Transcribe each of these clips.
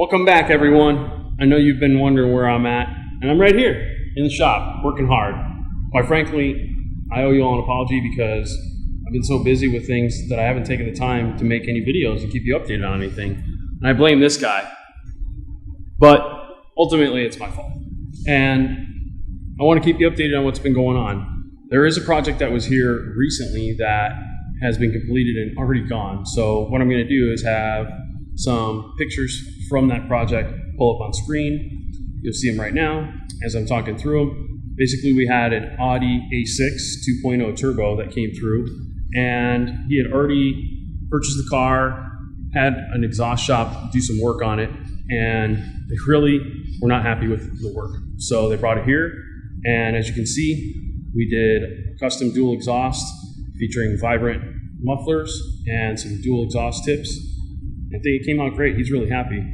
Welcome back, everyone. I know you've been wondering where I'm at, and I'm right here in the shop, working hard. Quite frankly, I owe you all an apology because I've been so busy with things that I haven't taken the time to make any videos and keep you updated on anything. And I blame this guy. But ultimately, it's my fault. And I want to keep you updated on what's been going on. There is a project that was here recently that has been completed and already gone. So what I'm going to do is have some pictures from that project pull up on screen. You'll see them right now as I'm talking through them. Basically, we had an Audi A6 2.0 turbo that came through, and he had already purchased the car, had an exhaust shop do some work on it, and they really were not happy with the work. So they brought it here, and as you can see, we did custom dual exhaust featuring vibrant mufflers and some dual exhaust tips. I think it came out great. He's really happy.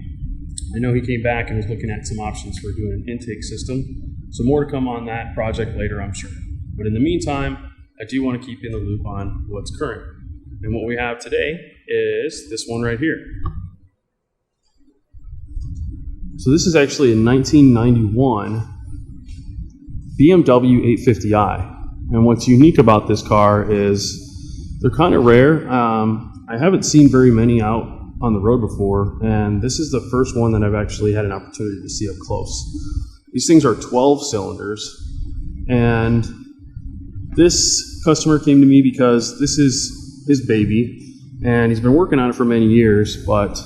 I know he came back and was looking at some options for doing an intake system. So more to come on that project later, I'm sure. But in the meantime, I do want to keep you in the loop on what's current. And what we have today is this one right here. So this is actually a 1991 BMW 850i. And what's unique about this car is they're kind of rare. I haven't seen very many out on the road before, and this is the first one that I've actually had an opportunity to see up close. These things are 12 cylinders, and this customer came to me because this is his baby, and he's been working on it for many years, but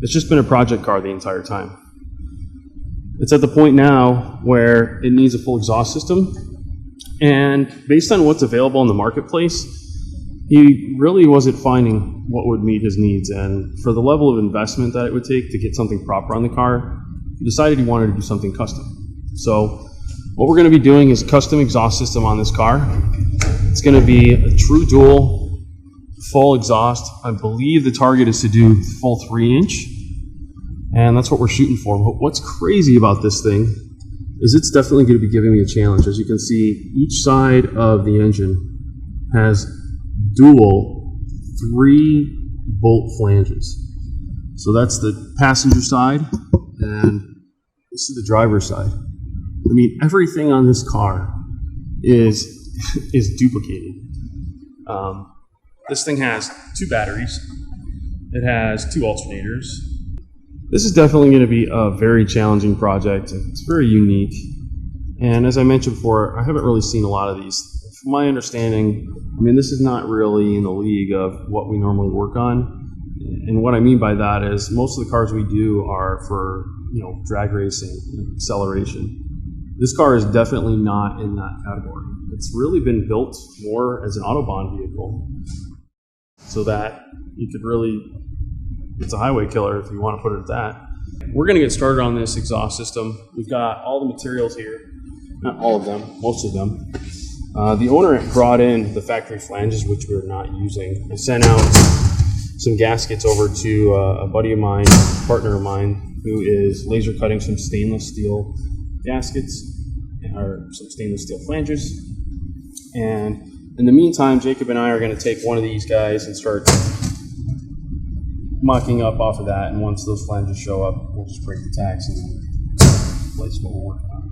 it's just been a project car the entire time. It's at the point now where it needs a full exhaust system, and based on what's available in the marketplace, he really wasn't finding what would meet his needs, and for the level of investment that it would take to get something proper on the car, he decided he wanted to do something custom. So what we're going to be doing is a custom exhaust system on this car. It's going to be a true dual, full exhaust. I believe the target is to do full 3-inch, and that's what we're shooting for. But what's crazy about this thing is it's definitely going to be giving me a challenge. As you can see, each side of the engine has dual 3-bolt flanges. So that's the passenger side, and this is the driver's side. I mean, everything on this car is duplicated. This thing has 2 batteries. It has 2 alternators. This is definitely going to be a very challenging project. It's very unique. And as I mentioned before, I haven't really seen a lot of these. From my understanding, I mean, this is not really in the league of what we normally work on. And what I mean by that is most of the cars we do are for, drag racing, acceleration. This car is definitely not in that category. It's really been built more as an Autobahn vehicle so that you could really, it's a highway killer if you want to put it at that. We're going to get started on this exhaust system. We've got all the materials here. Not all of them, most of them. The owner brought in the factory flanges, which we're not using. I sent out some gaskets over to a buddy of mine, partner of mine, who is laser cutting some stainless steel gaskets, or some stainless steel flanges. And in the meantime, Jacob and I are going to take one of these guys and start mucking up off of that. And once those flanges show up, we'll just break the tacks and replace what we're working on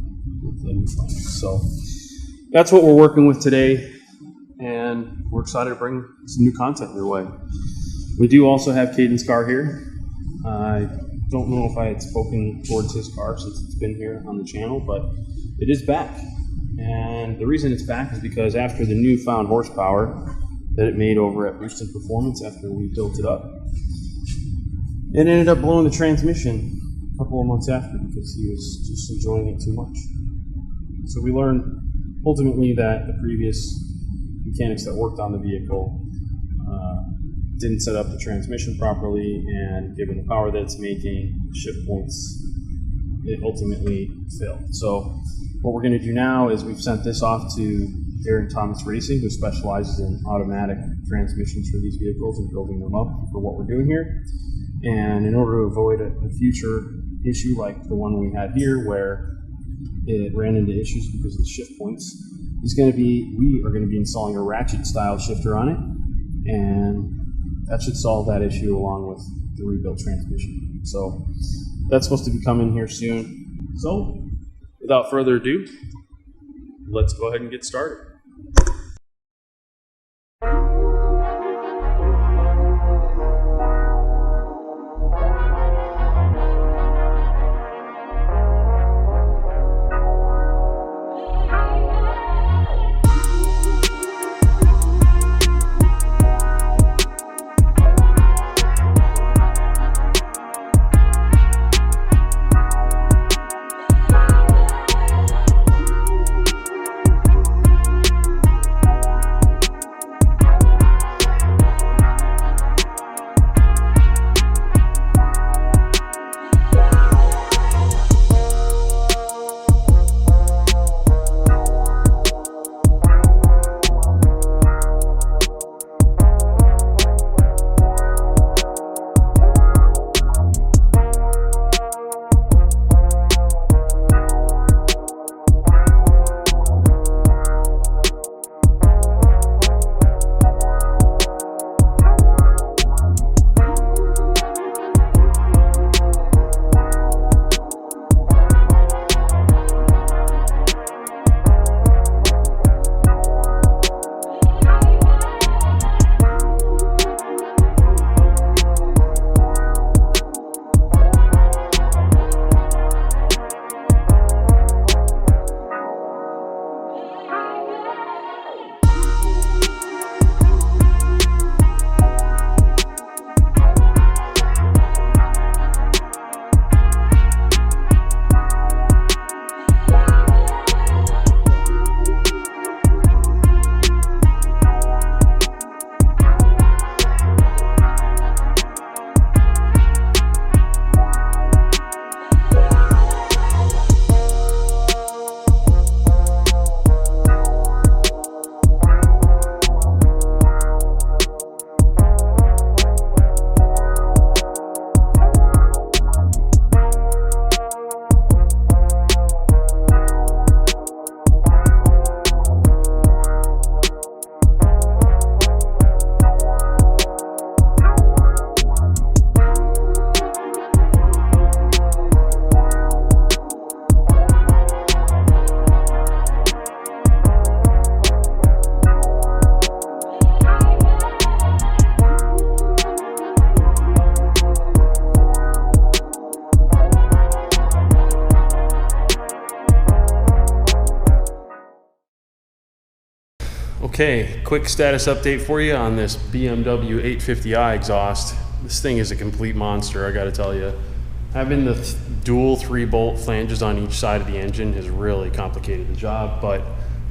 with the new flanges. So that's what we're working with today, and we're excited to bring some new content your way. We do also have Cadence car here. I don't know if I had spoken towards his car since it's been here on the channel, but it is back. And the reason it's back is because after the newfound horsepower that it made over at Boosted Performance after we built it up, it ended up blowing the transmission a couple of months after because he was just enjoying it too much. So we learned ultimately that the previous mechanics that worked on the vehicle didn't set up the transmission properly, and given the power that it's making, shift points, it ultimately failed. So what we're going to do now is we've sent this off to Aaron Thomas Racing, who specializes in automatic transmissions for these vehicles and building them up for what we're doing here. And in order to avoid a future issue like the one we had here where it ran into issues because of the shift points, we are going to be installing a ratchet style shifter on it, and that should solve that issue along with the rebuilt transmission. So That's supposed to be coming here soon. So, without further ado, let's go ahead and get started. Okay, quick status update for you on this BMW 850i exhaust. This thing is a complete monster, I gotta tell you. Having the dual 3-bolt flanges on each side of the engine has really complicated the job, but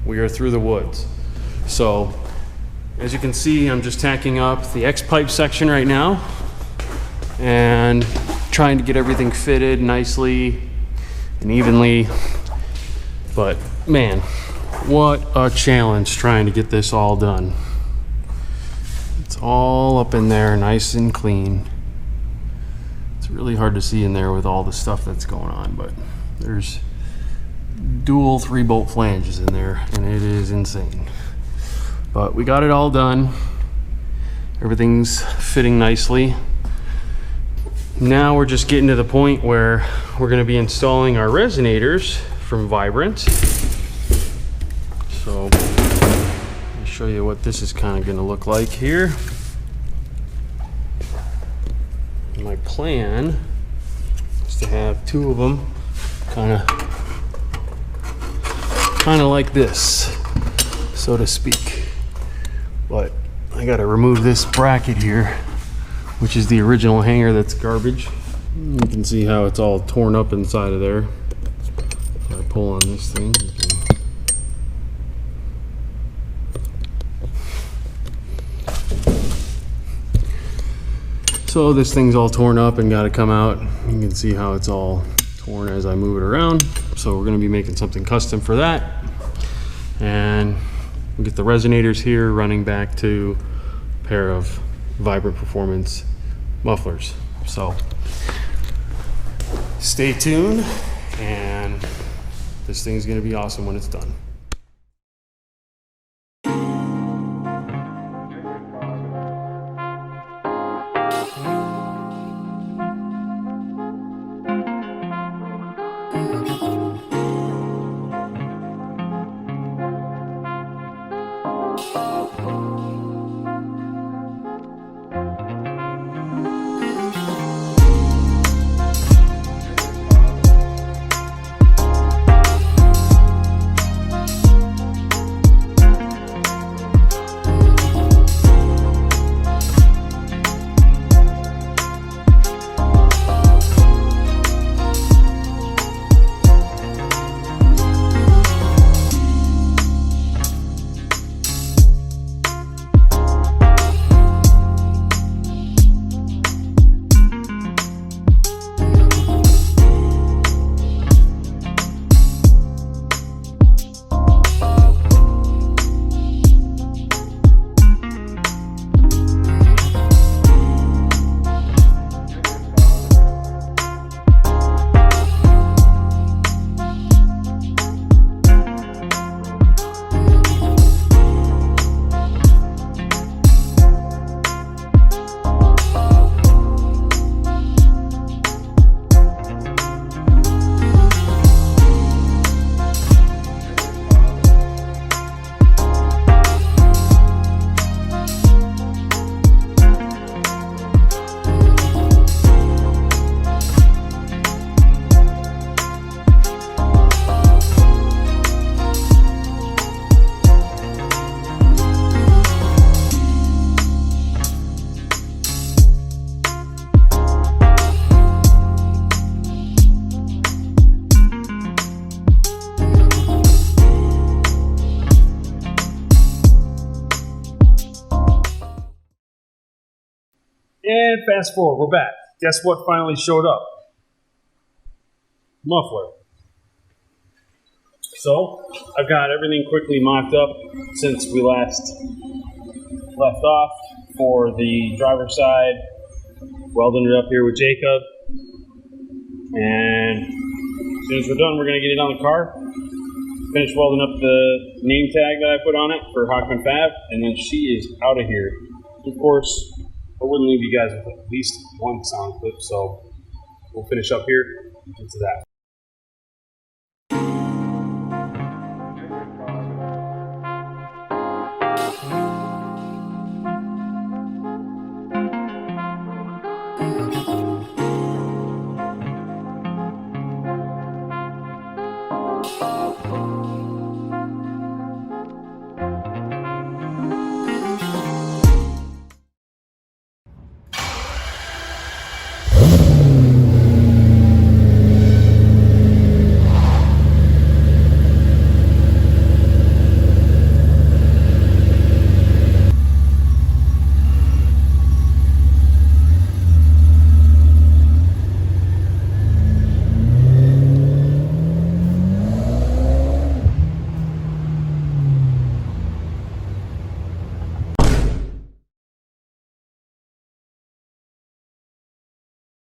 we are through the woods. So, as you can see, I'm just tacking up the X-pipe section right now and trying to get everything fitted nicely and evenly. But man, what a challenge trying to get this all done. It's all up in there nice and clean. It's really hard to see in there with all the stuff that's going on, but there's dual 3-bolt flanges in there and it is insane. But we got it all done. Everything's fitting nicely. Now we're just getting to the point where we're going to be installing our resonators from Vibrant. So I'll show you what this is kind of going to look like here. My plan is to have 2 of them kind of like this, so to speak. But I got to remove this bracket here, which is the original hanger that's garbage. You can see how it's all torn up inside of there. If I pull on this thing, you can... So this thing's all torn up and got to come out. You can see how it's all torn as I move it around. So we're going to be making something custom for that. And we'll get the resonators here running back to a pair of Vibrant Performance mufflers. So stay tuned, and this thing's going to be awesome when it's done. And fast forward, we're back. Guess what finally showed up? Muffler. So, I've got everything quickly mocked up since we last left off for the driver's side. Welding it up here with Jacob. And as soon as we're done, we're going to get it on the car. Finish welding up the name tag that I put on it for Hochman Fab, and then she is out of here. Of course, I wouldn't leave you guys with at least one sound clip, so we'll finish up here and get to that.